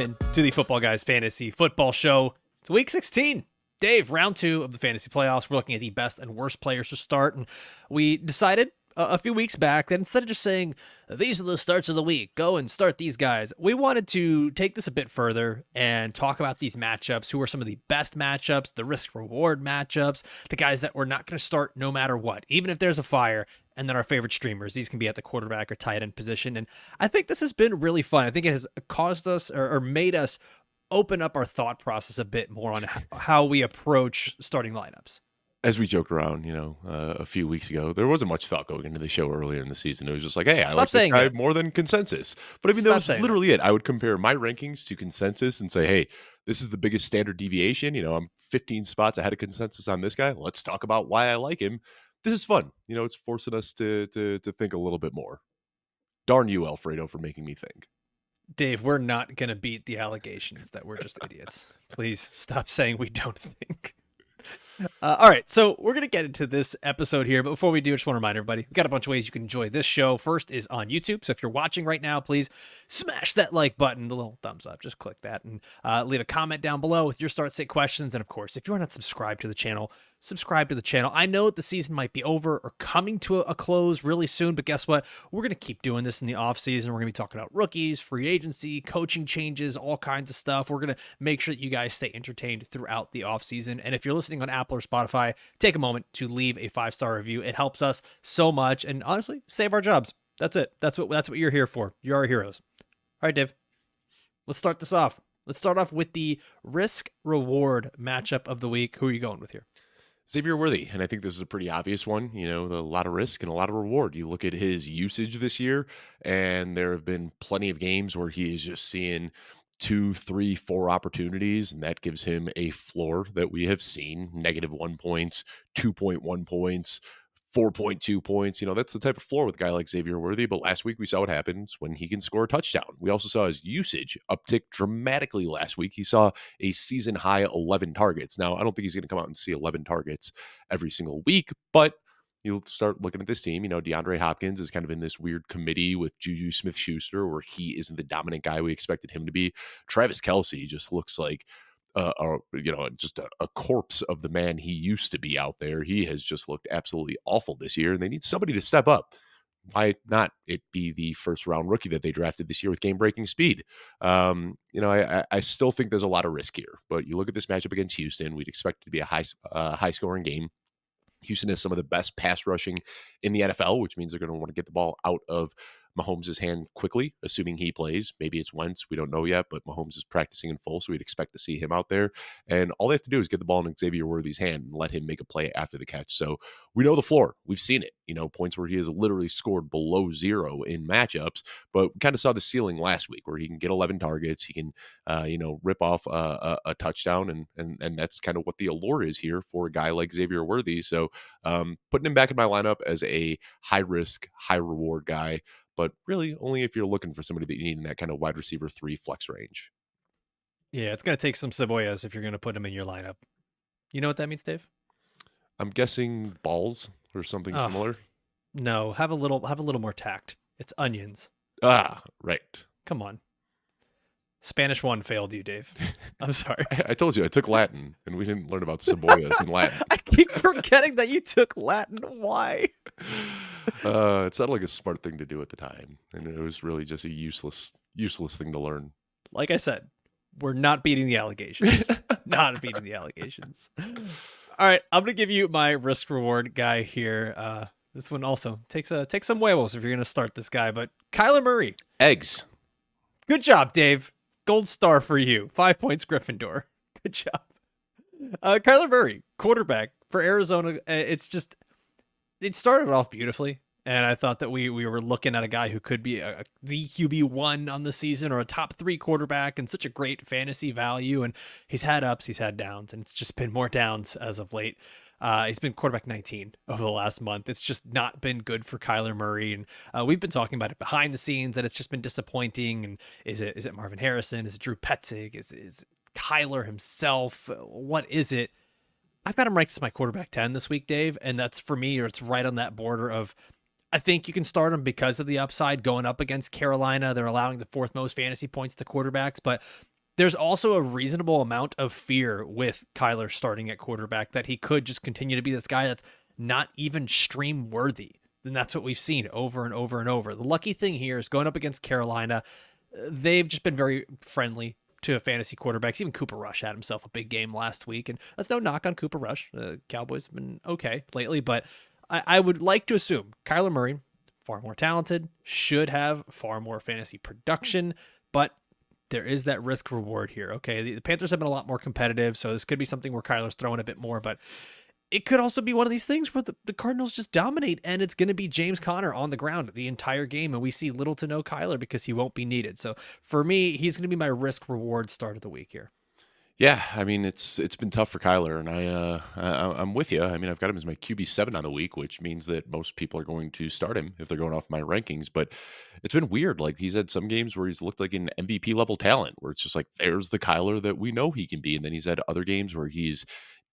in to the Football Guys Fantasy Football Show. It's week 16. Dave, round 2 of the fantasy playoffs. We're looking at the best and worst players to start, and we decided a few weeks back that instead of just saying, these are the starts of the week, go and start these guys, we wanted to take this a bit further and talk about these matchups, who are some of the best matchups, the risk-reward matchups, the guys that we're not going to start no matter what, even if there's a fire, and then our favorite streamers. These can be at the quarterback or tight end position, and I think this has been really fun. I think it has caused us or made us open up our thought process a bit more on how we approach starting lineups. As we joked around, a few weeks ago, there wasn't much thought going into the show earlier in the season. It was just like, hey, I like this guy more than consensus. But I mean, that was literally it. I would compare my rankings to consensus and say, hey, this is the biggest standard deviation. I'm 15 spots ahead of consensus on this guy. Let's talk about why I like him. This is fun. It's forcing us to think a little bit more. Darn you, Alfredo, for making me think. Dave, we're not going to beat the allegations that we're just idiots. Please stop saying we don't think. All right, so we're going to get into this episode here, but before we do, I just want to remind everybody, we've got a bunch of ways you can enjoy this show. First is on YouTube, so if you're watching right now, please smash that like button, the little thumbs up, just click that, and leave a comment down below with your start-sit questions, and of course, if you're not subscribed to the channel, subscribe to the channel. I know the season might be over or coming to a close really soon, but guess what? We're going to keep doing this in the offseason. We're going to be talking about rookies, free agency, coaching changes, all kinds of stuff. We're going to make sure that you guys stay entertained throughout the offseason. And if you're listening on Apple or Spotify, take a moment to leave a 5-star review. It helps us so much and honestly save our jobs. That's it. That's what you're here for. You're our heroes. All right, Dave, let's start this off. Let's start off with the risk-reward matchup of the week. Who are you going with here? Xavier Worthy, and I think this is a pretty obvious one. A lot of risk and a lot of reward. You look at his usage this year, and there have been plenty of games where he is just seeing 2, 3, 4 opportunities, and that gives him a floor that we have seen: -1 points, 2.1 points, 4.2 points. That's the type of floor with a guy like Xavier Worthy. But last week we saw what happens when he can score a touchdown. We also saw his usage uptick dramatically last week. He saw a season high 11 targets. Now, I don't think he's going to come out and see 11 targets every single week, but you'll start looking at this team. DeAndre Hopkins is kind of in this weird committee with Juju Smith-Schuster, where he isn't the dominant guy we expected him to be. Travis Kelce just looks like just a corpse of the man he used to be out there. He has just looked absolutely awful this year, and they need somebody to step up. Why not it be the first round rookie that they drafted this year with game breaking speed? I still think there's a lot of risk here, but you look at this matchup against Houston, we'd expect it to be a high scoring game. Houston has some of the best pass rushing in the NFL, which means they're going to want to get the ball out of Mahomes' hand quickly, assuming he plays. Maybe it's Wentz. We don't know yet, but Mahomes is practicing in full, so we'd expect to see him out there. And all they have to do is get the ball in Xavier Worthy's hand and let him make a play after the catch. So we know the floor. We've seen it. Points where he has literally scored below 0 in matchups, but we kind of saw the ceiling last week where he can get 11 targets. He can, rip off a touchdown, and that's kind of what the allure is here for a guy like Xavier Worthy. So putting him back in my lineup as a high risk, high reward guy, but really only if you're looking for somebody that you need in that kind of wide receiver 3 flex range. Yeah, it's going to take some cebollas if you're going to put him in your lineup. You know what that means, Dave? I'm guessing balls or something similar. No, have a little more tact. It's onions. Ah, right. Come on. Spanish 1 failed you, Dave. I'm sorry. I told you I took Latin, and we didn't learn about cebollas in Latin. I keep forgetting that you took Latin. Why? It sounded like a smart thing to do at the time, and it was really just a useless thing to learn. Like I said, we're not beating the allegations. Not beating the allegations. All right, I'm gonna give you my risk reward guy here. This one also takes some huevos if you're gonna start this guy, but Kyler Murray. Eggs. Good job, Dave. Gold star for you. 5 points, Gryffindor. Good job. Kyler Murray, quarterback for Arizona. It started off beautifully, and I thought that we were looking at a guy who could be the QB1 on the season or a top 3 quarterback and such a great fantasy value. And he's had ups, he's had downs, and it's just been more downs as of late. He's been quarterback 19 over the last month. It's just not been good for Kyler Murray. And we've been talking about it behind the scenes that it's just been disappointing. And is it Marvin Harrison? Is it Drew Petzig? Is Kyler himself? What is it? I've got him ranked as my quarterback 10 this week, Dave. And that's for me, or it's right on that border of, I think you can start him because of the upside going up against Carolina. They're allowing the 4th most fantasy points to quarterbacks, but there's also a reasonable amount of fear with Kyler starting at quarterback that he could just continue to be this guy that's not even stream worthy. And that's what we've seen over and over and over. The lucky thing here is going up against Carolina. They've just been very friendly to fantasy quarterbacks. Even Cooper Rush had himself a big game last week, and that's no knock on Cooper Rush. Cowboys have been okay lately, but I would like to assume Kyler Murray, far more talented, should have far more fantasy production, but there is that risk reward here. Okay, the Panthers have been a lot more competitive, so this could be something where Kyler's throwing a bit more, but it could also be one of these things where the Cardinals just dominate, and it's going to be James Conner on the ground the entire game, and we see little to no Kyler because he won't be needed. So for me, he's going to be my risk reward start of the week here. Yeah, I mean it's been tough for Kyler, and I'm with you. I mean I've got him as my QB7 on the week, which means that most people are going to start him if they're going off my rankings. But it's been weird. Like he's had some games where he's looked like an MVP level talent, where it's just like there's the Kyler that we know he can be, and then he's had other games where he's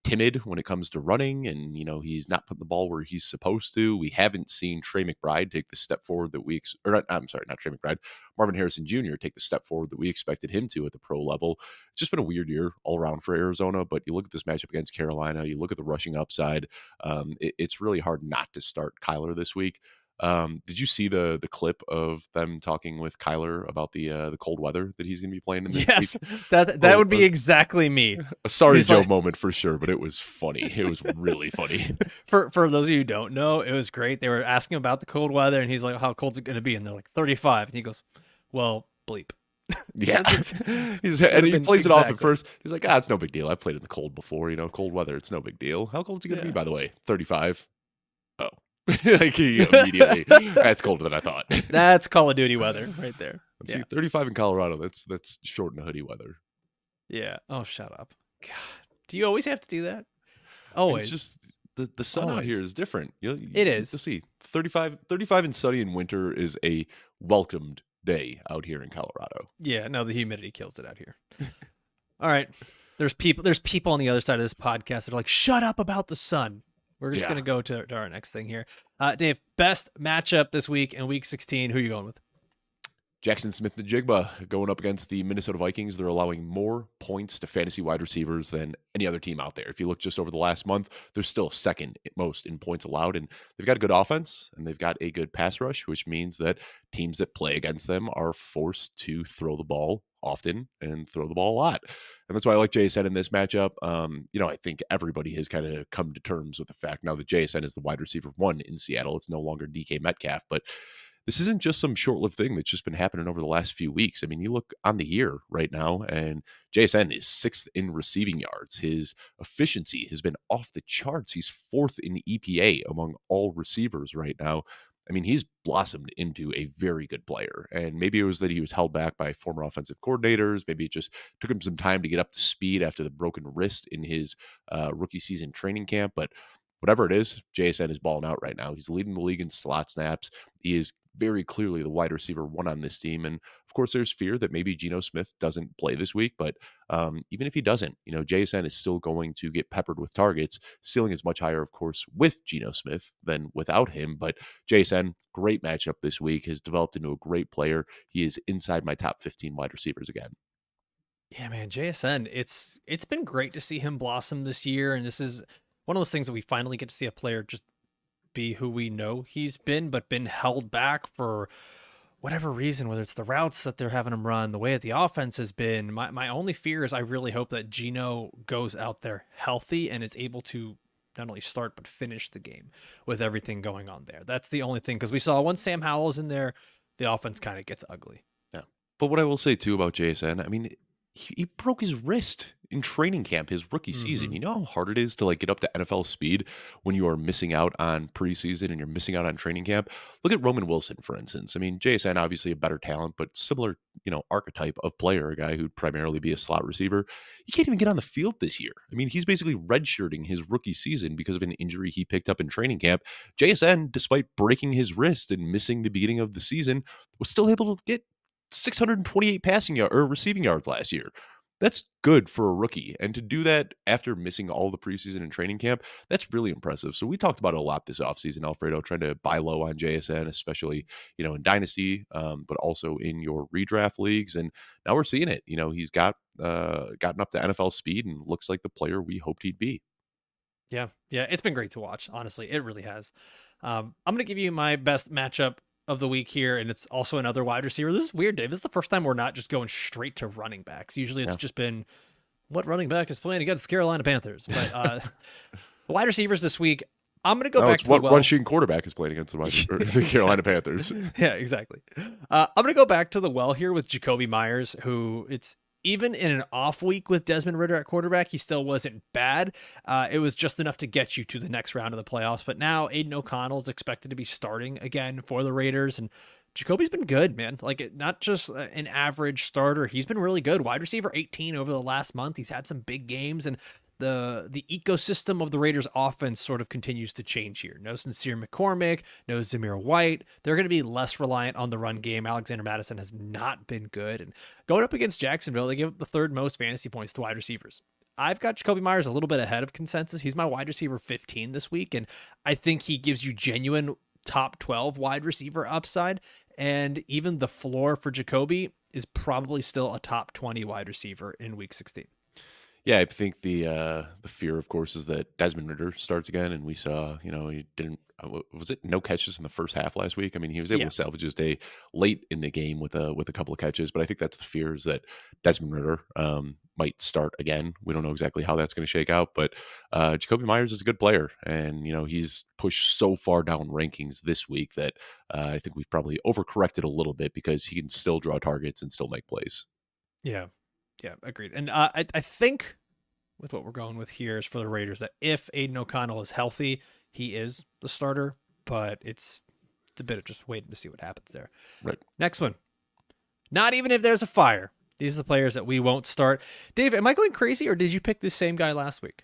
timid when it comes to running, and he's not putting the ball where he's supposed to. We haven't seen Trey McBride take the step forward that or not, I'm sorry, not Trey McBride, Marvin Harrison Jr. take the step forward that we expected him to at the pro level. It's just been a weird year all around for Arizona, but you look at this matchup against Carolina, you look at the rushing upside. It's really hard not to start Kyler this week. Did you see the clip of them talking with Kyler about the cold weather that he's going to be playing in this Yes, week? that would be exactly me. A sorry He's Joe like- moment for sure, but it was funny. It was really funny. For those of you who don't know, it was great. They were asking about the cold weather, and he's like, "How cold's it going to be?" And they're like, 35. And he goes, "Well, bleep." Yeah. That's And he plays it off at exactly. first. He's like, it's no big deal. I've played in the cold before, cold weather. It's no big deal. How cold is it going to Yeah. be, by the way? 35. Oh. Like he immediately, that's colder than I thought. That's Call of Duty weather right there. Let's Yeah. see, 35 in Colorado. That's short and hoodie weather. Yeah. Oh, shut up. God. Do you always have to do that? It's Always. just the sun out here Always. is different. It is. To see 35 and sunny in winter is a welcomed day out here in Colorado. Yeah, no, the humidity kills it out here. All right. There's people on the other side of this podcast that are like, shut up about the sun. We're just Yeah. going to go to our next thing here. Dave, best matchup this week in week 16. Who are you going with? Jaxon Smith-Njigba going up against the Minnesota Vikings. They're allowing more points to fantasy wide receivers than any other team out there. If you look just over the last month, they're still second most in points allowed. And they've got a good offense and they've got a good pass rush, which means that teams that play against them are forced to throw the ball often and throw the ball a lot. And that's why I like JSN in this matchup. I think everybody has kind of come to terms with the fact now that JSN is the wide receiver one in Seattle. It's no longer DK Metcalf, but this isn't just some short-lived thing that's just been happening over the last few weeks. I mean, you look on the year right now, and JSN is 6th in receiving yards. His efficiency has been off the charts. He's 4th in EPA among all receivers right now. I mean, he's blossomed into a very good player. And maybe it was that he was held back by former offensive coordinators. Maybe it just took him some time to get up to speed after the broken wrist in his rookie season training camp. But whatever it is, JSN is balling out right now. He's leading the league in slot snaps. He is very clearly the wide receiver one on this team. And of course, there's fear that maybe Geno Smith doesn't play this week. But even if he doesn't, JSN is still going to get peppered with targets. Ceiling is much higher, of course, with Geno Smith than without him. But JSN, great matchup this week, has developed into a great player. He is inside my top 15 wide receivers again. Yeah, man, JSN, it's been great to see him blossom this year. And this is one of those things that we finally get to see a player just be who we know he's been, but been held back for whatever reason, whether it's the routes that they're having him run, the way that the offense has been. My only fear is I really hope that Geno goes out there healthy and is able to not only start but finish the game with everything going on there. That's the only thing, because we saw once Sam Howell's in there, the offense kind of gets ugly. Yeah. But what I will say too about JSN, I mean, he broke his wrist in training camp his rookie season. You know how hard it is to get up to NFL speed when you are missing out on preseason and you're missing out on training camp. Look at Roman Wilson, for instance. I mean, JSN obviously a better talent, but similar, archetype of player, a guy who'd primarily be a slot receiver. He can't even get on the field this year. I mean, he's basically redshirting his rookie season because of an injury he picked up in training camp. JSN, despite breaking his wrist and missing the beginning of the season, was still able to get 628 passing yard or receiving yards last year. That's good for a rookie. And to do that after missing all the preseason and training camp, that's really impressive. So we talked about it a lot this offseason, Alfredo, trying to buy low on JSN, especially, in Dynasty, but also in your redraft leagues. And now we're seeing it. He's got gotten up to NFL speed and looks like the player we hoped he'd be. Yeah, it's been great to watch. Honestly, it really has. I'm gonna give you my best matchup of the week here, and it's also another wide receiver. This is weird, Dave. This is the first time we're not just going straight to running backs. Usually, it's Yeah. just been what running back is playing against the Carolina Panthers. But the wide receivers this week, I'm gonna go No, back it's to the what well. rushing quarterback is playing against the Carolina Panthers. Yeah, exactly. I'm gonna go back to the well here with Jakobi Meyers, who it's even in an off week with Desmond Ridder at quarterback, he still wasn't bad. It was just enough to get you to the next round of the playoffs. But now Aiden O'Connell is expected to be starting again for the Raiders, and Jacoby's been good, man. Like not just an average starter, he's been really good. Wide receiver 18 over the last month. He's had some big games, and the ecosystem of the Raiders offense sort of continues to change here. No Sincere McCormick, no Zamir White. They're going to be less reliant on the run game. Alexander Madison has not been good. And going up against Jacksonville, they give up the third most fantasy points to wide receivers. I've got Jakobi Meyers a little bit ahead of consensus. He's my wide receiver 15 this week, and I think he gives you genuine top 12 wide receiver upside. And even the floor for Jakobi is probably still a top 20 wide receiver in week 16. Yeah, I think the fear, of course, is that Desmond Ridder starts again, and we saw, he didn't. Was it no catches in the first half last week? I mean, he was able Yeah. to salvage his day late in the game with a couple of catches, but I think that's the fear is that Desmond Ridder might start again. We don't know exactly how that's going to shake out, but Jakobi Meyers is a good player, and he's pushed so far down rankings this week that I think we've probably overcorrected a little bit because he can still draw targets and still make plays. Yeah. Yeah, agreed. And I think with what we're going with here is for the Raiders that if Aiden O'Connell is healthy, he is the starter, but it's a bit of just waiting to see what happens there. Right. Next one. Not even if there's a fire. These are the players that we won't start. Dave, am I going crazy or did you pick the same guy last week?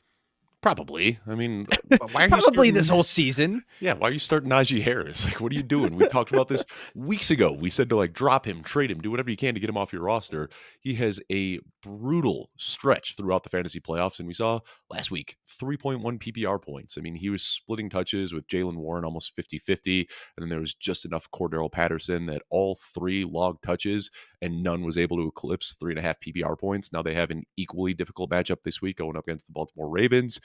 Probably. I mean, why are you Probably starting, this whole season. yeah, why are you starting Najee Harris? Like, what are you doing? We talked about this weeks ago. We said to drop him, trade him, do whatever you can to get him off your roster. He has a brutal stretch throughout the fantasy playoffs, and we saw last week 3.1 PPR points. I mean, he was splitting touches with Jalen Warren almost 50-50, and then there was just enough Cordero Patterson that all three logged touches, and none was able to eclipse 3.5 PPR points. Now they have an equally difficult matchup this week going up against the Baltimore Ravens.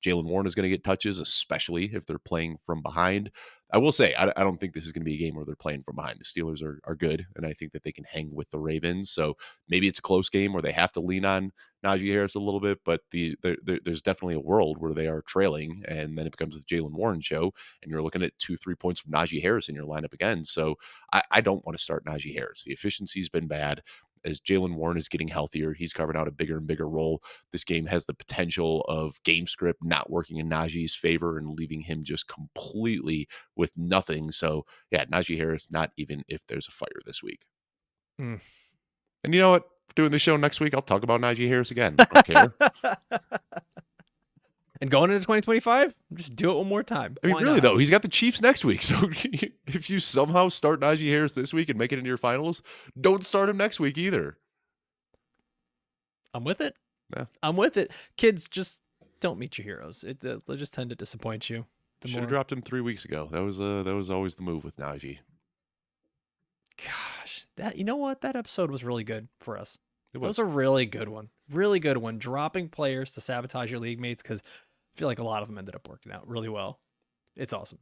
Jalen Warren is going to get touches, especially if they're playing from behind. I will say, I don't think this is going to be a game where they're playing from behind. The Steelers are good, and I think that they can hang with the Ravens. So maybe it's a close game where they have to lean on Najee Harris a little bit, but there's definitely a world where they are trailing, and then it becomes the Jalen Warren show, and you're looking at 2-3 points from Najee Harris in your lineup again. So I don't want to start Najee Harris. The efficiency's been bad. As Jalen Warren is getting healthier, he's carving out a bigger and bigger role. This game has the potential of game script not working in Najee's favor and leaving him just completely with nothing. So, yeah, Najee Harris, not even if there's a fire this week. Mm. And you know what? Doing the show next week, I'll talk about Najee Harris again. I don't care. And going into 2025, just do it one more time. I mean, Why really, not? though, he's got the Chiefs next week. So if you somehow start Najee Harris this week and make it into your finals, don't start him next week either. I'm with it. Yeah. I'm with it. Kids, just don't meet your heroes. They just tend to disappoint you. Should have dropped him 3 weeks ago. That was always the move with Najee. Gosh, you know what? That episode was really good for us. It was a really good one. Really good one. Dropping players to sabotage your league mates because I feel like a lot of them ended up working out really well. It's awesome.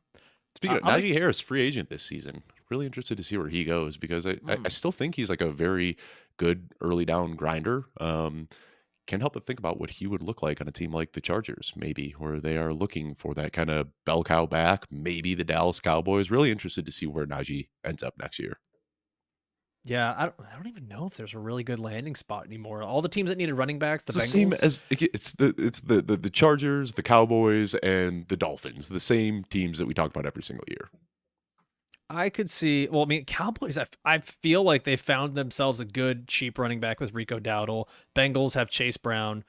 Speaking of Najee Harris, free agent this season. Really interested to see where he goes because I still think he's like a very good early down grinder. Can't help but think about what he would look like on a team like the Chargers, maybe, where they are looking for that kind of bell cow back. Maybe the Dallas Cowboys. Really interested to see where Najee ends up next year. Yeah, I don't even know if there's a really good landing spot anymore. All the teams that needed running backs, the It's the Bengals. same as it's the Chargers, the Cowboys, and the Dolphins. The same teams that we talk about every single year. I could see. Well, I mean, Cowboys. I feel like they found themselves a good cheap running back with Rico Dowdle. Bengals have Chase Brown.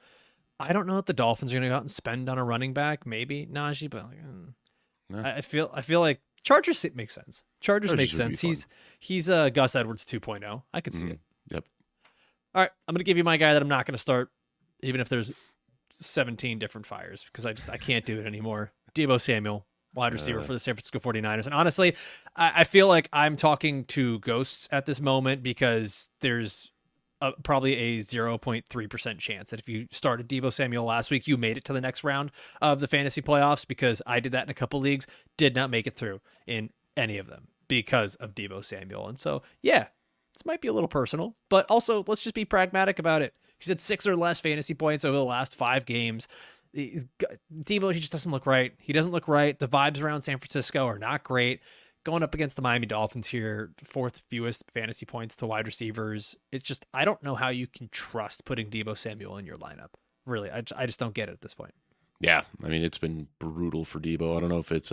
I don't know if the Dolphins are going to go out and spend on a running back. Maybe Najee, but I feel like Chargers makes sense. Chargers makes sense. He's Gus Edwards 2.0. I could see it. Yep. All right, I'm going to give you my guy that I'm not going to start, even if there's 17 different fires, because I can't do it anymore. Deebo Samuel, wide receiver for the San Francisco 49ers. And honestly, I feel like I'm talking to ghosts at this moment because there's probably a 0.3% chance that if you started Deebo Samuel last week, you made it to the next round of the fantasy playoffs, because I did that in a couple leagues, did not make it through in any of them because of Deebo Samuel. And so, yeah, this might be a little personal, but also let's just be pragmatic about it. He's had 6 or less fantasy points over the last 5 games. Deebo, he just doesn't look right. He doesn't look right. The vibes around San Francisco are not great. Going up against the Miami Dolphins here, 4th fewest fantasy points to wide receivers. It's just, I don't know how you can trust putting Deebo Samuel in your lineup. Really, I just don't get it at this point. Yeah, I mean, it's been brutal for Deebo. I don't know if it's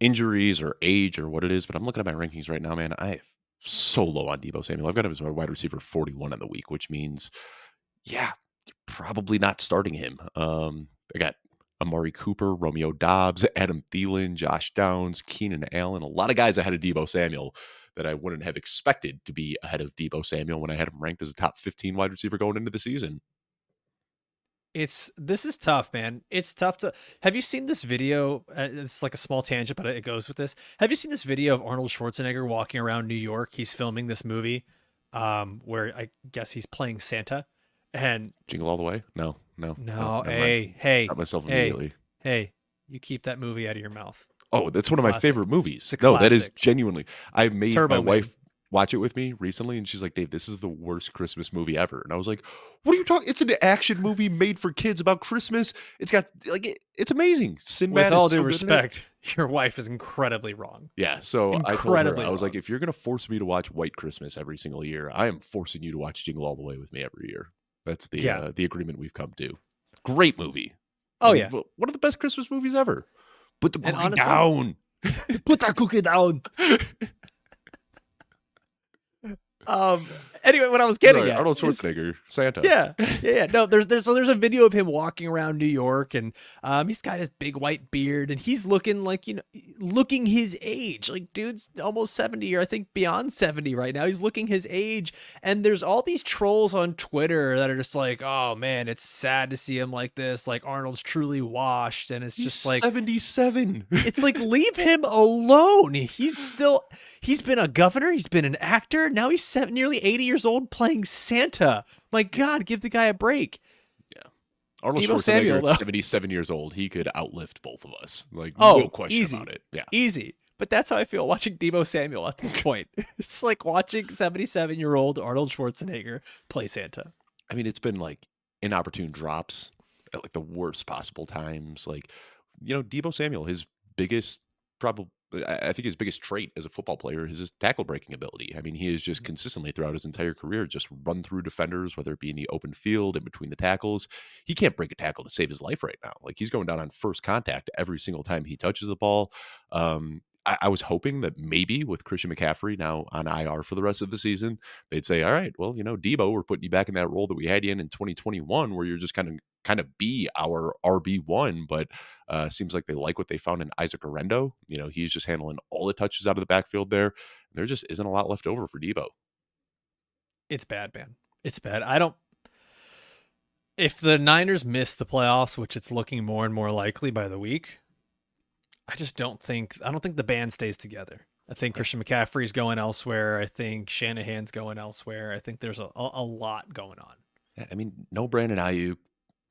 injuries or age or what it is, but I'm looking at my rankings right now, man. I am so low on Deebo Samuel. I've got him as my wide receiver 41 on the week, which means, yeah, probably not starting him. I got Amari Cooper, Romeo Dobbs, Adam Thielen, Josh Downs, Keenan Allen, a lot of guys ahead of Deebo Samuel that I wouldn't have expected to be ahead of Deebo Samuel when I had him ranked as a top 15 wide receiver going into the season. This is tough, man. It's tough to. Have you seen this video? It's like a small tangent, but it goes with this. Have you seen this video of Arnold Schwarzenegger walking around New York? He's filming this movie, where I guess he's playing Santa, and Jingle All the Way? No. Hey, Got myself immediately. Hey, you keep that movie out of your mouth. Oh, that's one of my favorite movies. It's a No, that is classic. genuinely. I made Turbo my Man. wife watch it with me recently, and she's like, "Dave, this is the worst Christmas movie ever." And I was like, "What are you talking? It's an action movie made for kids about Christmas. It's got it's amazing." Sinbad With all is due so good in it. respect, your wife is incredibly wrong. Yeah, so I told her, Incredibly I was like, wrong. "If you're gonna force me to watch White Christmas every single year, I am forcing you to watch Jingle All the Way with me every year." That's the agreement we've come to. Great movie. Oh yeah, One of the best Christmas movies ever. Put the and cookie honestly, down. put that cookie down. Anyway, what I was getting Sorry, at Arnold is, Schwarzenegger, Santa. yeah. No, there's a video of him walking around New York, and he's got his big white beard, and he's looking like, looking his age. Like, dude's almost 70, or I think beyond 70 right now. He's looking his age, and there's all these trolls on Twitter that are just like, "Oh man, it's sad to see him like this. Like, Arnold's truly washed," and it's He's just like 77. it's like, leave him alone. He's been a governor. He's been an actor. Now he's nearly 80 years old playing Santa. My God, give the guy a break. Yeah. Arnold Deebo Schwarzenegger Samuel, though. at 77 years old, he could outlift both of us. Like, Oh, no question easy. about it. Yeah. Easy. But that's how I feel watching Deebo Samuel at this point. It's like watching 77-year-old Arnold Schwarzenegger play Santa. I mean, it's been like inopportune drops at like the worst possible times. Like, Deebo Samuel, his biggest probably, I think his biggest trait as a football player is his tackle breaking ability. I mean, he has just consistently throughout his entire career just run through defenders, whether it be in the open field, in between the tackles. He can't break a tackle to save his life right now. Like, he's going down on first contact every single time he touches the ball. I was hoping that maybe with Christian McCaffrey now on IR for the rest of the season, they'd say, "All right, well, Deebo, we're putting you back in that role that we had you in 2021, where you're just kind of be our RB1." But seems like they like what they found in Isaac Orendo. He's just handling all the touches out of the backfield there. There just isn't a lot left over for Deebo. It's bad, man. It's bad. If the Niners miss the playoffs, which it's looking more and more likely by the week, I don't think the band stays together. I think Christian McCaffrey's going elsewhere. I think Shanahan's going elsewhere. I think there's a lot going on. I mean, no Brandon Ayuk,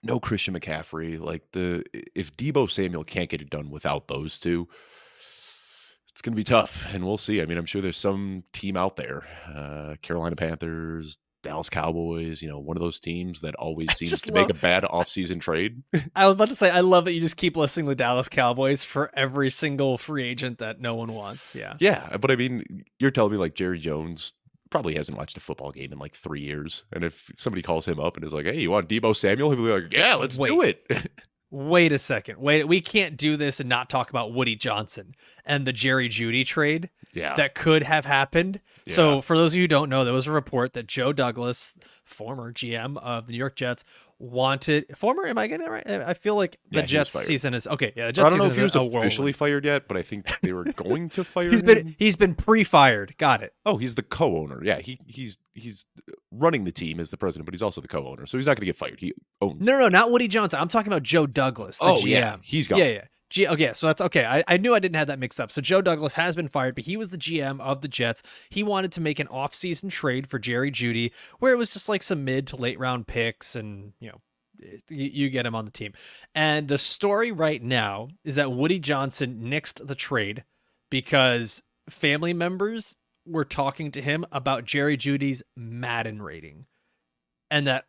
no Christian McCaffrey. Like, if Deebo Samuel can't get it done without those two, it's going to be tough, and we'll see. I mean, I'm sure there's some team out there, Carolina Panthers, Dallas Cowboys, one of those teams that always seems to make a bad offseason trade. I was about to say, I love that you just keep listing the Dallas Cowboys for every single free agent that no one wants. Yeah. Yeah, but I mean, you're telling me like Jerry Jones probably hasn't watched a football game in like 3 years, and if somebody calls him up and is like, "Hey, you want Deebo Samuel?" He'll be like, "Yeah, let's do it." Wait a second. We can't do this and not talk about Woody Johnson and the Jerry Jeudy trade that could have happened. Yeah. So for those of you who don't know, there was a report that Joe Douglas, former GM of the New York Jets, am I getting it right? I feel like the Jets season is okay. Yeah, the Jets I don't know if he was officially fired yet, but I think they were going to fire him. He's been pre-fired. Got it. Oh, he's the co-owner. Yeah, he's running the team as the president, but he's also the co-owner, so he's not going to get fired. He owns. No, not Woody Johnson. I'm talking about Joe Douglas, the GM. Yeah, he's gone. Yeah. Okay, so that's okay. I knew I didn't have that mixed up. So Joe Douglas has been fired, but he was the GM of the Jets. He wanted to make an off-season trade for Jerry Jeudy, where it was just like some mid to late round picks, and you get him on the team. And the story right now is that Woody Johnson nixed the trade because family members were talking to him about Jerry Jeudy's Madden rating, and that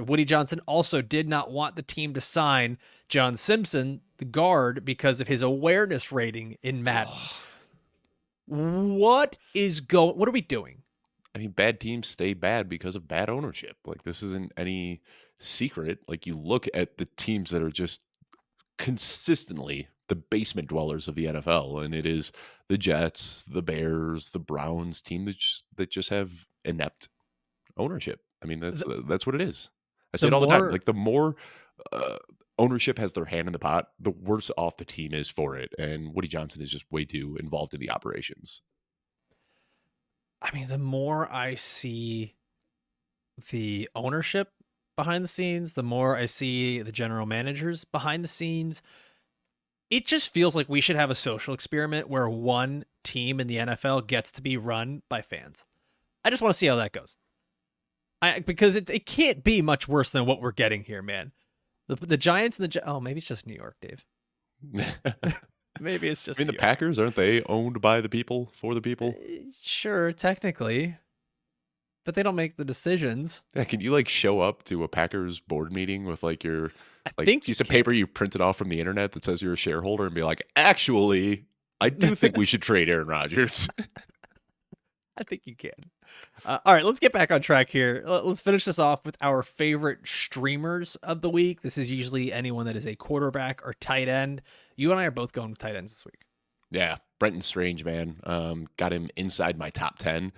Woody Johnson also did not want the team to sign John Simpson, the guard, because of his awareness rating in Madden. What are we doing? I mean, bad teams stay bad because of bad ownership. Like, this isn't any secret. Like, you look at the teams that are just consistently the basement dwellers of the NFL, and it is the Jets, the Bears, the Browns, team that just have inept ownership. I mean, that's what it is. I say The it all the time. more Like, the more uh, ownership has their hand in the pot, the worse off the team is for it. And Woody Johnson is just way too involved in the operations. the more I see the ownership behind the scenes, the more I see the general managers behind the scenes, it just feels like we should have a social experiment where one team in the NFL gets to be run by fans. I just want to see how that goes. Because it can't be much worse than what we're getting here, man. The Giants and maybe it's just New York, Dave. Maybe it's just. I mean, the Packers, aren't they owned by the people for the people? Sure, technically, but they don't make the decisions. Yeah, can you like show up to a Packers board meeting with like your piece of can. paper you printed off from the internet that says you're a shareholder and be like, actually, I do think we should trade Aaron Rodgers. I think you can. All right, let's get back on track here. Let's finish this off with our favorite streamers of the week. This is usually anyone that is a quarterback or tight end. You and I are both going with tight ends this week. Yeah, Brenton Strange, man. Got him inside my top 10.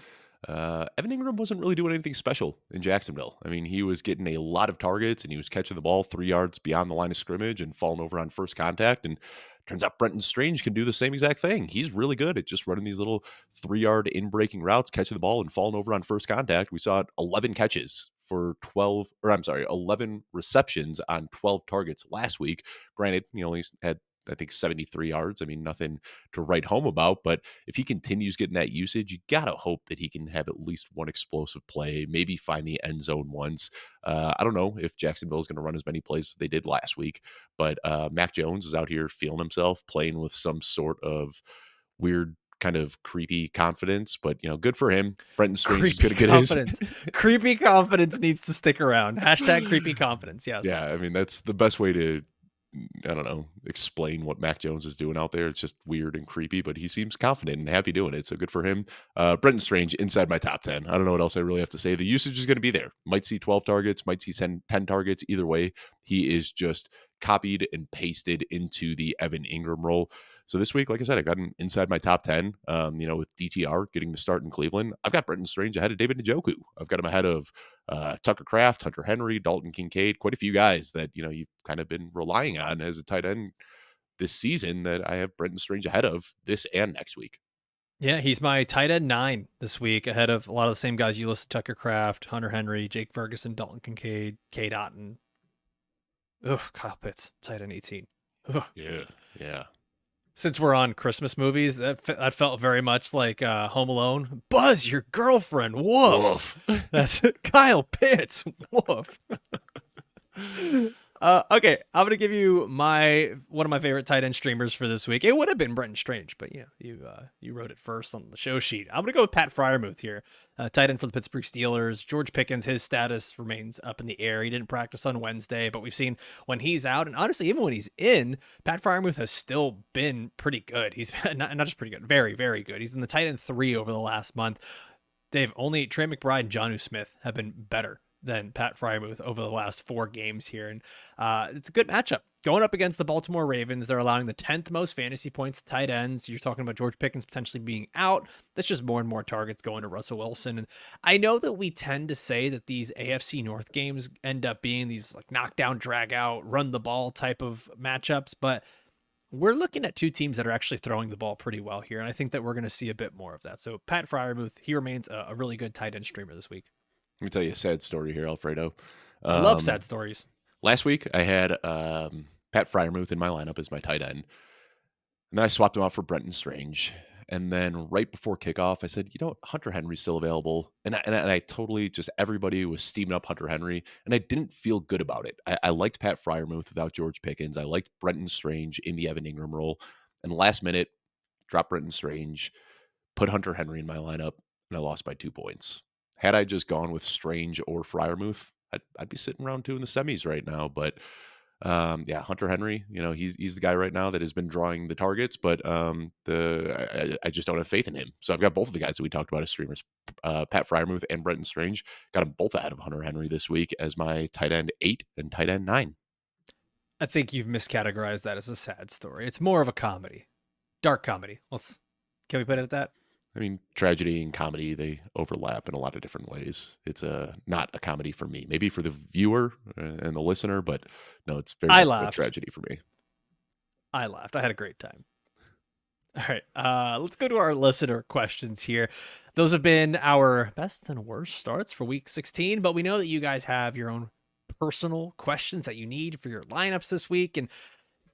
Evan Ingram wasn't really doing anything special in Jacksonville. I mean, he was getting a lot of targets and he was catching the ball 3 yards beyond the line of scrimmage and falling over on first contact. And turns out Brenton Strange can do the same exact thing. He's really good at just running these little 3 yard in breaking routes, catching the ball and falling over on first contact. We saw 11 catches for 11 receptions on 12 targets last week. Granted, he only had, I think, 73 yards. I mean, nothing to write home about, but if he continues getting that usage, you got to hope that he can have at least one explosive play, maybe find the end zone once. I don't know if Jacksonville is going to run as many plays as they did last week, but Mac Jones is out here feeling himself, playing with some sort of weird, kind of creepy confidence, but good for him. Brenton Strange is going to get confidence. his. Creepy confidence needs to stick around. Hashtag creepy confidence. Yes. Yeah, I mean, that's the best way to, I don't know, explain what Mac Jones is doing out there. It's just weird and creepy, but he seems confident and happy doing it. So good for him. Brenton Strange inside my top 10. I don't know what else I really have to say. The usage is going to be there. Might see 12 targets, might see 10 targets. Either way, he is just copied and pasted into the Evan Ingram role. So this week, like I said, I got him inside my top 10, with DTR getting the start in Cleveland. I've got Brenton Strange ahead of David Njoku. I've got him ahead of Tucker Kraft, Hunter Henry, Dalton Kincaid, quite a few guys that, you've kind of been relying on as a tight end this season that I have Brenton Strange ahead of this and next week. Yeah, he's my tight end 9 this week, ahead of a lot of the same guys you listed: Tucker Kraft, Hunter Henry, Jake Ferguson, Dalton Kincaid, Cade Otton. Ugh, Kyle Pitts, tight end 18. Ugh. Yeah. Since we're on Christmas movies, that felt very much like Home Alone. Buzz, your girlfriend. Woof. That's Kyle Pitts. Woof. Okay, I'm gonna give you one of my favorite tight end streamers for this week. It would have been Brenton Strange, but you wrote it first on the show sheet. I'm gonna go with Pat Freiermuth here, tight end for the Pittsburgh Steelers. George Pickens, his status remains up in the air. He didn't practice on Wednesday, but we've seen when he's out, and honestly, even when he's in, Pat Freiermuth has still been pretty good. He's not just pretty good, very, very good. He's been the tight end 3 over the last month. Dave, only Trey McBride and Jonnu Smith have been better than Pat Freiermuth over the last 4 games here. And it's a good matchup. Going up against the Baltimore Ravens, they're allowing the 10th most fantasy points to tight ends. You're talking about George Pickens potentially being out. That's just more and more targets going to Russell Wilson. And I know that we tend to say that these AFC North games end up being these like knockdown, drag out, run the ball type of matchups, but we're looking at 2 teams that are actually throwing the ball pretty well here. And I think that we're going to see a bit more of that. So Pat Freiermuth, he remains a really good tight end streamer this week. Let me tell you a sad story here, Alfredo. I love sad stories. Last week, I had Pat Freiermuth in my lineup as my tight end. And then I swapped him out for Brenton Strange. And then right before kickoff, I said, Hunter Henry's still available. And I totally just, everybody was steaming up Hunter Henry. And I didn't feel good about it. I liked Pat Freiermuth without George Pickens. I liked Brenton Strange in the Evan Ingram role. And last minute, dropped Brenton Strange, put Hunter Henry in my lineup, and I lost by 2 points. Had I just gone with Strange or Freiermuth, I'd be sitting round 2 in the semis right now. But Hunter Henry, he's the guy right now that has been drawing the targets, but I just don't have faith in him. So I've got both of the guys that we talked about as streamers, Pat Freiermuth and Brenton Strange. Got them both ahead of Hunter Henry this week as my tight end 8 and tight end 9. I think you've miscategorized that as a sad story. It's more of a comedy, dark comedy. Can we put it at that? I mean, tragedy and comedy, they overlap in a lot of different ways. It's not a comedy for me. Maybe for the viewer and the listener, but no, it's very much a tragedy for me. I laughed. I had a great time. All right, let's go to our listener questions here. Those have been our best and worst starts for week 16, but we know that you guys have your own personal questions that you need for your lineups this week. And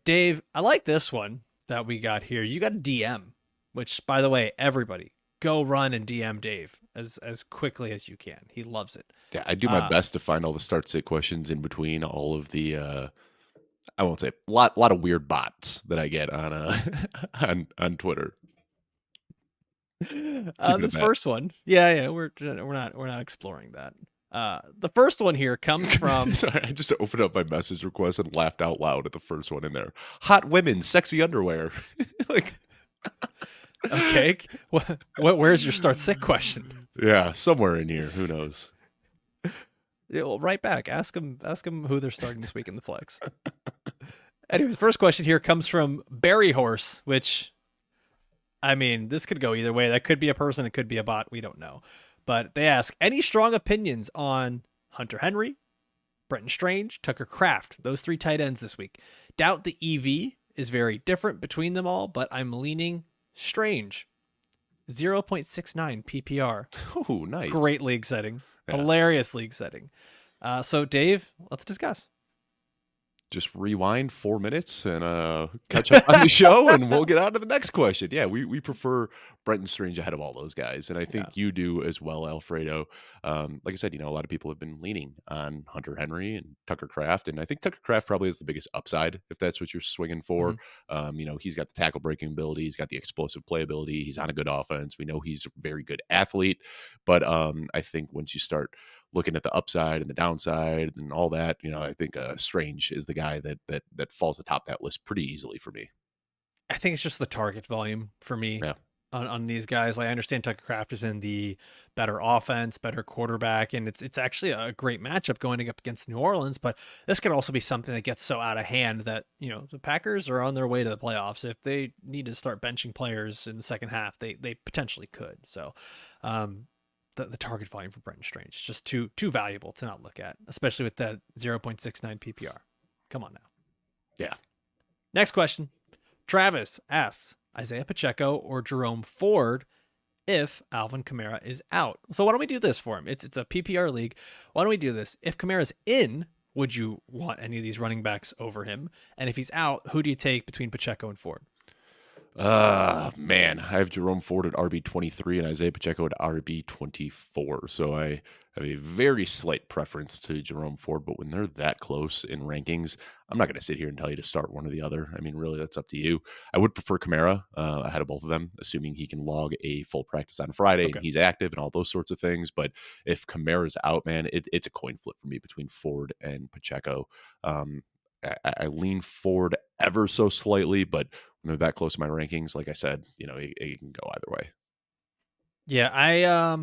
Dave, I like this one that we got here. You got a DM. Which, by the way, everybody, go run and DM Dave as quickly as you can. He loves it. Yeah, I do my best to find all the start-sit questions in between all of the, I won't say, a lot of weird bots that I get on on Twitter. This first one, we're not exploring that. The first one here comes from. Sorry, I just opened up my message request and laughed out loud at the first one in there. Hot women, sexy underwear, like. Okay, where's your start sit question? Yeah, somewhere in here. Who knows? Yeah, well, right back. Ask them who they're starting this week in the flex. Anyways, first question here comes from Barry Horse, which, I mean, this could go either way. That could be a person, it could be a bot. We don't know. But they ask, any strong opinions on Hunter Henry, Brenton Strange, Tucker Kraft, those 3 tight ends this week? Doubt the EV is very different between them all, but I'm leaning Strange. 0.69 PPR. Oh, nice. Great league setting. Yeah. Hilarious league setting. So, Dave, let's discuss. Just rewind 4 minutes and catch up on the show, and we'll get on to the next question. Yeah, we prefer Brenton Strange ahead of all those guys, and I think you do as well, Alfredo. Like I said, a lot of people have been leaning on Hunter Henry and Tucker Kraft, and I think Tucker Kraft probably has the biggest upside if that's what you're swinging for. Mm-hmm. He's got the tackle breaking ability, he's got the explosive playability, he's on a good offense. We know he's a very good athlete, but I think once you start looking at the upside and the downside and all that, I think Strange is the guy that falls atop that list pretty easily for me. I think it's just the target volume for me on these guys. Like, I understand Tucker Kraft is in the better offense, better quarterback, and it's actually a great matchup going up against New Orleans, but this could also be something that gets so out of hand that, the Packers are on their way to the playoffs. If they need to start benching players in the second half, they potentially could. So, the target volume for Brenton Strange is just too valuable to not look at, especially with that 0.69 PPR. Come on now. Yeah. Next question. Travis asks, Isaiah Pacheco or Jerome Ford if Alvin Kamara is out. So why don't we do this for him? It's a PPR league. Why don't we do this? If Kamara's in, would you want any of these running backs over him? And if he's out, who do you take between Pacheco and Ford? Man, I have Jerome Ford at RB23 and Isaiah Pacheco at RB24. So I have a very slight preference to Jerome Ford, but when they're that close in rankings, I'm not going to sit here and tell you to start one or the other. I mean, really, that's up to you. I would prefer Kamara ahead of both of them, assuming he can log a full practice on Friday and he's active and all those sorts of things. But if Kamara's out, man, it's a coin flip for me between Ford and Pacheco. I lean Ford ever so slightly, but when they're that close to my rankings, like I said, it can go either way. Yeah,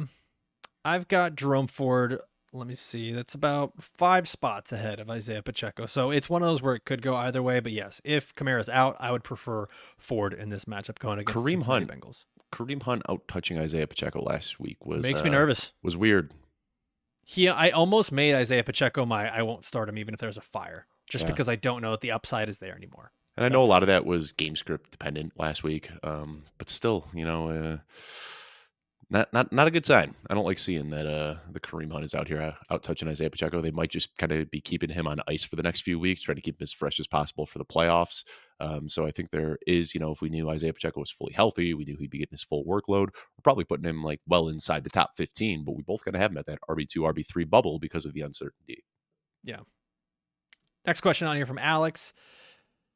I've got Jerome Ford. Let me see. That's about 5 spots ahead of Isaiah Pacheco. So it's one of those where it could go either way. But yes, if Kamara's out, I would prefer Ford in this matchup going against the Cincinnati Bengals. Kareem Hunt out touching Isaiah Pacheco last week makes me nervous. Was weird. I almost made Isaiah Pacheco I won't start him even if there's a fire, just because I don't know if the upside is there anymore. And I know a lot of that was game script dependent last week, but still, Not a good sign. I don't like seeing that the Kareem Hunt is out here out touching Isaiah Pacheco. They might just kind of be keeping him on ice for the next few weeks, trying to keep him as fresh as possible for the playoffs. So I think there is, if we knew Isaiah Pacheco was fully healthy, we knew he'd be getting his full workload. We're probably putting him like well inside the top 15, but we both got to have him at that RB2, RB3 bubble because of the uncertainty. Yeah. Next question on here from Alex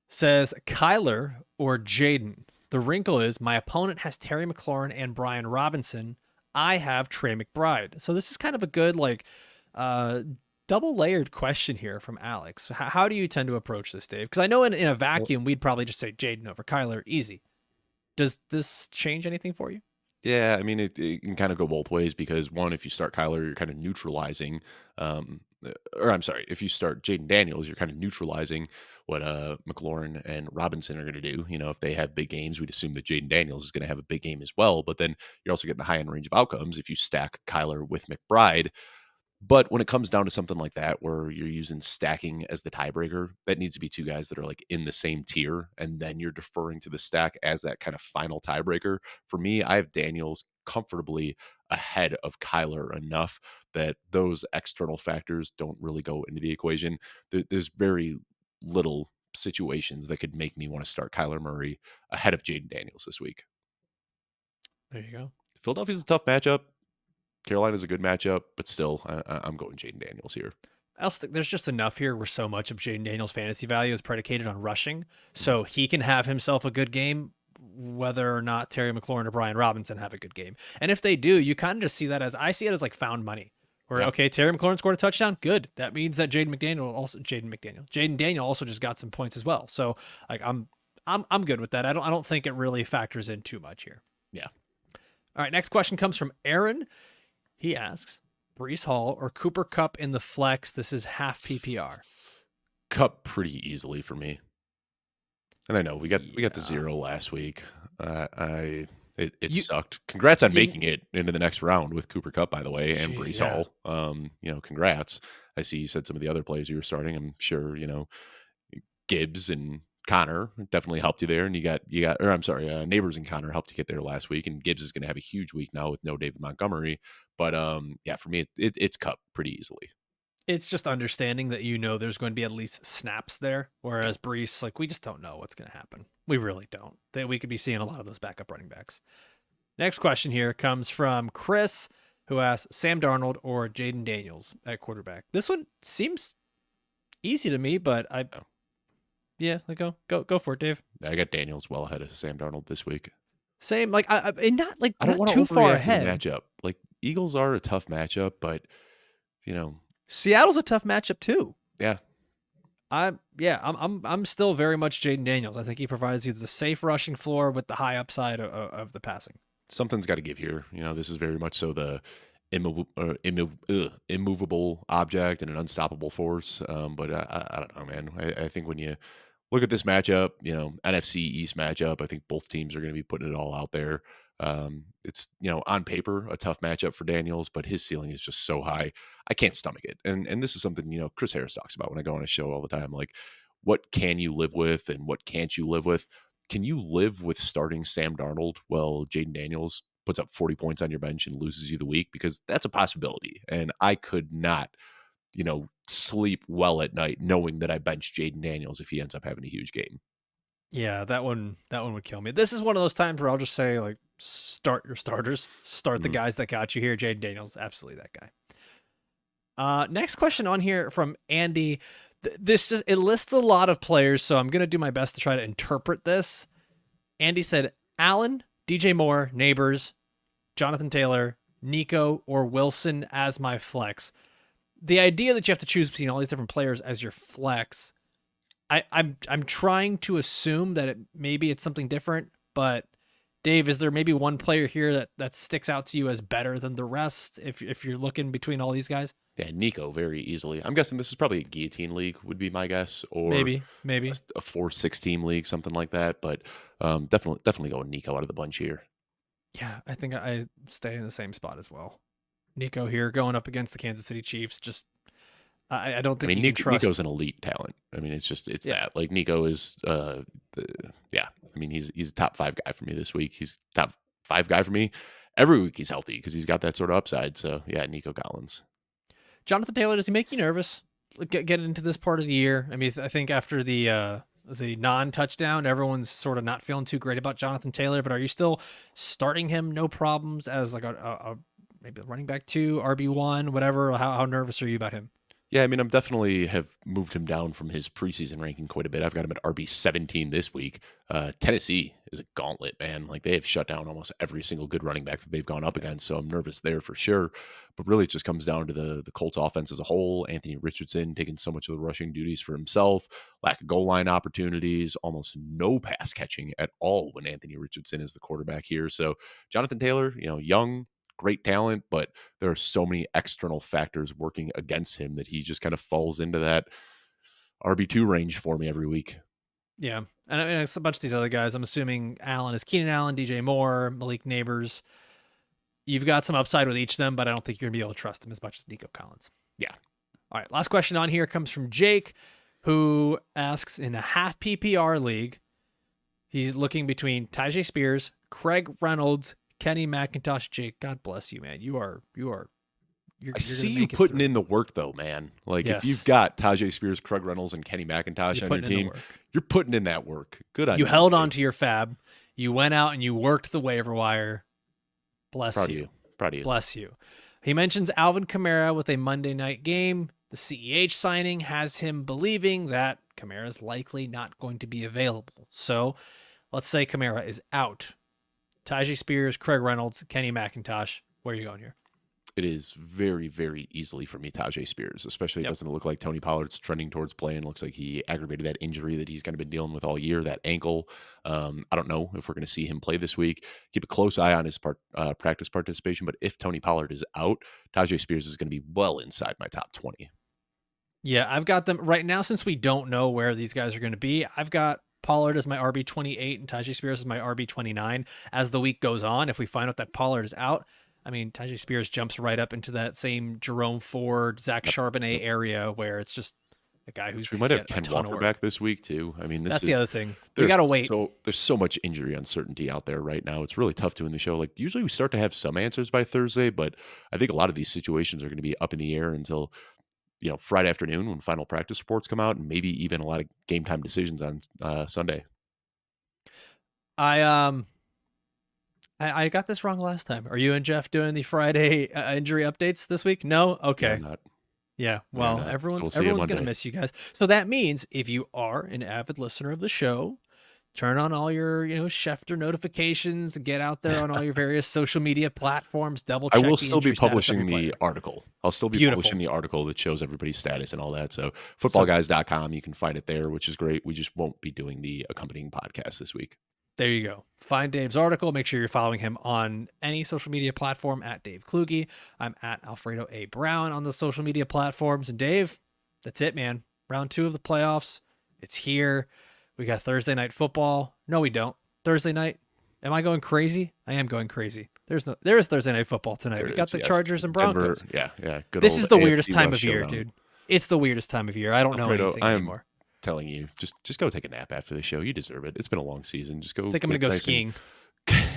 says Kyler or Jaden. The wrinkle is my opponent has Terry McLaurin and Brian Robinson. I have Trey McBride. So this is kind of a good double layered question here from Alex. How do you tend to approach this, Dave? Because I know in a vacuum we'd probably just say Jaden over Kyler, easy. Does this change anything for you? Yeah, I mean, it can kind of go both ways because one, if you start Kyler, you're kind of neutralizing, or I'm sorry, if you start Jaden Daniels, you're kind of neutralizing what McLaurin and Robinson are going to do. If they have big games, we'd assume that Jaden Daniels is going to have a big game as well. But then you're also getting the high end range of outcomes if you stack Kyler with McBride. But when it comes down to something like that, where you're using stacking as the tiebreaker, that needs to be two guys that are like in the same tier. And then you're deferring to the stack as that kind of final tiebreaker. For me, I have Daniels comfortably ahead of Kyler enough that those external factors don't really go into the equation. There's very little situations that could make me want to start Kyler Murray ahead of Jaden Daniels this week. There you go. Philadelphia's a tough matchup. Carolina's a good matchup, but still, I'm going Jaden Daniels here. I also think there's just enough here where so much of Jaden Daniels' fantasy value is predicated on rushing. So he can have himself a good game, whether or not Terry McLaurin or Brian Robinson have a good game. And if they do, you kind of just see that I see it as like found money. Where, okay, Terry McLaurin scored a touchdown. Good. That means that Jaden Daniel also just got some points as well. So like I'm good with that. I don't think it really factors in too much here. Yeah. All right. Next question comes from Aaron. He asks, Breece Hall or Cooper Kupp in the flex? This is half PPR. Kupp pretty easily for me. And I know we got the 0 last week. It sucked. Congrats on making it into the next round with Cooper Kupp, by the way, and Breece Hall. Congrats. I see you said some of the other players you were starting. I'm sure, Gibbs and Connor definitely helped you there. And Neighbors and Connor helped you get there last week. And Gibbs is going to have a huge week now with no David Montgomery. But for me, it's Kupp pretty easily. It's just understanding that there's going to be at least snaps there, whereas Breece, we just don't know what's going to happen. We really don't. We could be seeing a lot of those backup running backs. Next question here comes from Chris, who asks Sam Darnold or Jaden Daniels at quarterback. This one seems easy to me, but go for it, Dave. I got Daniels well ahead of Sam Darnold this week. Same, not not too far ahead. Matchup, Eagles are a tough matchup, but Seattle's a tough matchup too. Yeah. I'm still very much Jaden Daniels. I think he provides you the safe rushing floor with the high upside of the passing. Something's got to give here. This is very much so the immovable object and an unstoppable force. But I don't know, man. I think when you look at this matchup, NFC East matchup, I think both teams are going to be putting it all out there. It's on paper a tough matchup for Daniels, but his ceiling is just so high. I can't stomach it. And this is something Chris Harris talks about when I go on his show all the time. Like, what can you live with and what can't you live with? Can you live with starting Sam Darnold while Jaden Daniels puts up 40 points on your bench and loses you the week? Because that's a possibility. And I could not, sleep well at night knowing that I benched Jaden Daniels if he ends up having a huge game. Yeah, that one would kill me. This is one of those times where I'll just say, start your starters. Start the guys that got you here. Jaden Daniels, absolutely that guy. Next question on here from Andy. It lists a lot of players, so I'm going to do my best to try to interpret this. Andy said, Allen, DJ Moore, Neighbors, Jonathan Taylor, Nico, or Wilson as my flex. The idea that you have to choose between all these different players as your flex, I'm trying to assume that maybe it's something different, but Dave, is there maybe one player here that sticks out to you as better than the rest if you're looking between all these guys? Yeah, Nico very easily. I'm guessing this is probably a guillotine league would be my guess, or maybe a 4-6 team league, something like that. But definitely going Nico out of the bunch here. Yeah, I think I stay in the same spot as well. Nico here going up against the Kansas City Chiefs. Just I don't think Nico's an elite talent. I mean, it's that. Like, Nico is I mean, he's a top 5 guy for me this week. He's top 5 guy for me every week he's healthy because he's got that sort of upside. So yeah, Nico Collins. Jonathan Taylor, does he make you nervous? Get into this part of the year. I mean, I think after the non-touchdown, everyone's sort of not feeling too great about Jonathan Taylor. But are you still starting him no problems as like a maybe a running back 2, RB1, whatever? How nervous are you about him? Yeah, I mean, I'm definitely have moved him down from his preseason ranking quite a bit. I've got him at RB17 this week. Tennessee is a gauntlet, man. Like they have shut down almost every single good running back that they've gone up against. So I'm nervous there for sure. But really, it just comes down to the Colts offense as a whole. Anthony Richardson taking so much of the rushing duties for himself, lack of goal line opportunities, almost no pass catching at all when Anthony Richardson is the quarterback here. So Jonathan Taylor, young, great talent, but there are so many external factors working against him that he just kind of falls into that RB2 range for me every week. Yeah. And I mean, it's a bunch of these other guys. I'm assuming Allen is Keenan Allen, DJ Moore, Malik Neighbors. You've got some upside with each of them, but I don't think you're going to be able to trust them as much as Nico Collins. Yeah. All right. Last question on here comes from Jake, who asks, in a half PPR league, he's looking between Tyjae Spears, Craig Reynolds, Kenny McIntosh. Jake, God bless you, man. You're I see you putting in the work, though, man. Like, yes. If you've got Tyjae Spears, Craig Reynolds, and Kenny McIntosh on your team, you're putting in that work. Good on you. You held on to your fab. You went out and you worked the waiver wire. Bless you. Proud of you. Bless you. He mentions Alvin Kamara with a Monday night game. The CEH signing has him believing that Kamara is likely not going to be available. So let's say Kamara is out. Tyjae Spears, Craig Reynolds, Kenny McIntosh. Where are you going here? It is very, very easily for me Tyjae Spears, especially it doesn't look like Tony Pollard's trending towards playing. Looks like he aggravated that injury that he's kind of been dealing with all year, that ankle. I don't know if we're going to see him play this week. Keep a close eye on his practice participation, but if Tony Pollard is out, Tyjae Spears is going to be well inside my top 20. Yeah, I've got them right now since we don't know where these guys are going to be. I've got Pollard as my RB28 and Tyjae Spears as my RB29. As the week goes on, if we find out that Pollard is out, I mean, Tyjae Spears jumps right up into that same Jerome Ford, Zach Charbonnet area where it's just a guy who's. We might have Ken Walker back this week too. I mean, that's the other thing. We gotta wait. So there's so much injury uncertainty out there right now. It's really tough doing the show. Like usually we start to have some answers by Thursday, but I think a lot of these situations are going to be up in the air until Friday afternoon when final practice reports come out, and maybe even a lot of game time decisions on Sunday. I got this wrong last time. Are you and Jeff doing the Friday injury updates this week? No? Okay. Yeah. Well, everyone's going to miss you guys. So that means if you are an avid listener of the show, turn on all your, Schefter notifications, get out there on all your various social media platforms, double check. I will still be publishing the article. I'll still be publishing the article that shows everybody's status and all that. So footballguys.com, you can find it there, which is great. We just won't be doing the accompanying podcast this week. There you go. Find Dave's article. Make sure you're following him on any social media platform at Dave Kluge. I'm at Alfredo A. Brown on the social media platforms. And Dave, that's it, man. Round 2 of the playoffs. It's here. We got Thursday night football. No, we don't. Thursday night. Am I going crazy? I am going crazy. There is Thursday night football tonight. We got the Chargers and Broncos. Denver, yeah. This is the weirdest time of year, dude. It's the weirdest time of year. I don't know anything anymore. Telling you, just go take a nap after the show. You deserve it. It's been a long season. Just go. I think I'm gonna go skiing.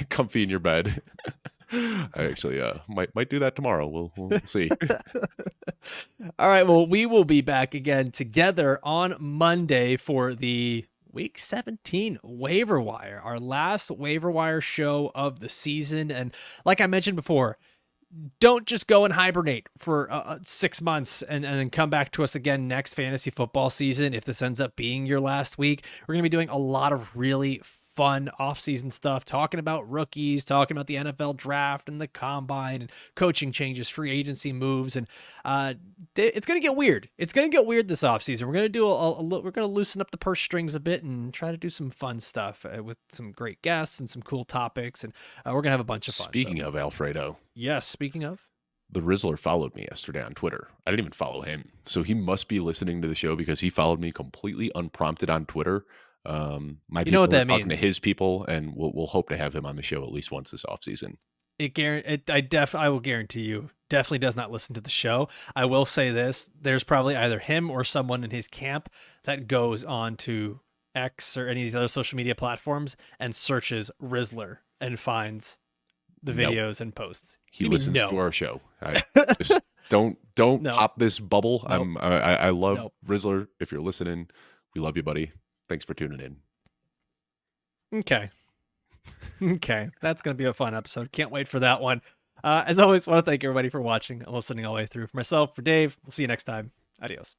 Comfy in your bed. I actually might do that tomorrow. We'll see. All right. Well, we will be back again together on Monday for the Week 17 waiver wire, our last waiver wire show of the season. And like I mentioned before, don't just go and hibernate for 6 months and then come back to us again next fantasy football season. If this ends up being your last week, we're going to be doing a lot of really fun off-season stuff, talking about rookies, talking about the NFL draft and the combine and coaching changes, free agency moves. And it's going to get weird. It's going to get weird this off-season. We're going to do we're going to loosen up the purse strings a bit and try to do some fun stuff with some great guests and some cool topics. And we're going to have a bunch of fun. Speaking of Alfredo. Yes. Speaking of. The Rizzler followed me yesterday on Twitter. I didn't even follow him. So he must be listening to the show because he followed me completely unprompted on Twitter. My you know what that means? Talking to his people, and we'll hope to have him on the show at least once this offseason. I will guarantee you, definitely does not listen to the show. I will say this: there's probably either him or someone in his camp that goes on to X or any of these other social media platforms and searches Rizzler and finds the Nope. videos and posts. He You mean listens no? to our show. Just don't No. pop this bubble. Nope. I love Nope. Rizzler. If you're listening, we love you, buddy. Thanks for tuning in. Okay. Okay. That's going to be a fun episode. Can't wait for that one. As always, want to thank everybody for watching and listening all the way through. For myself, for Dave, we'll see you next time. Adios.